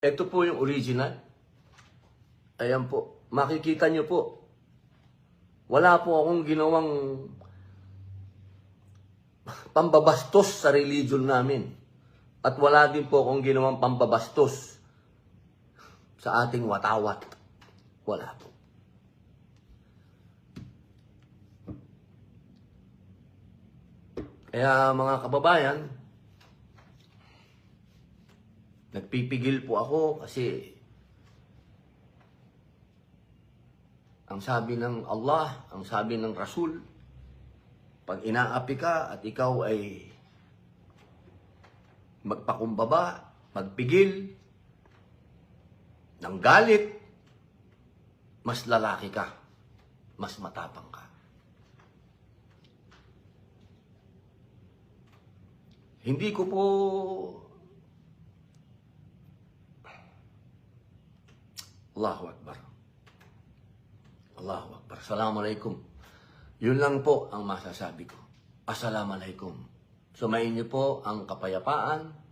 Ito po yung original. Ayan po. Makikita nyo po. Wala po akong ginawang pambabastos sa religion namin. At wala din po akong ginawang pambabastos sa ating watawat. Wala po. Kaya mga kababayan, nagpipigil po ako kasi ang sabi ng Allah, ang sabi ng Rasul, pag inaapi ka at ikaw ay magpakumbaba, magpigil, ng galit, mas lalaki ka, mas matapang ka. Hindi ko po Allahu Akbar. Allahu Akbar. Assalamualaikum. Yun lang po ang masasabi ko. Assalamualaikum. Sumayin niyo po ang kapayapaan,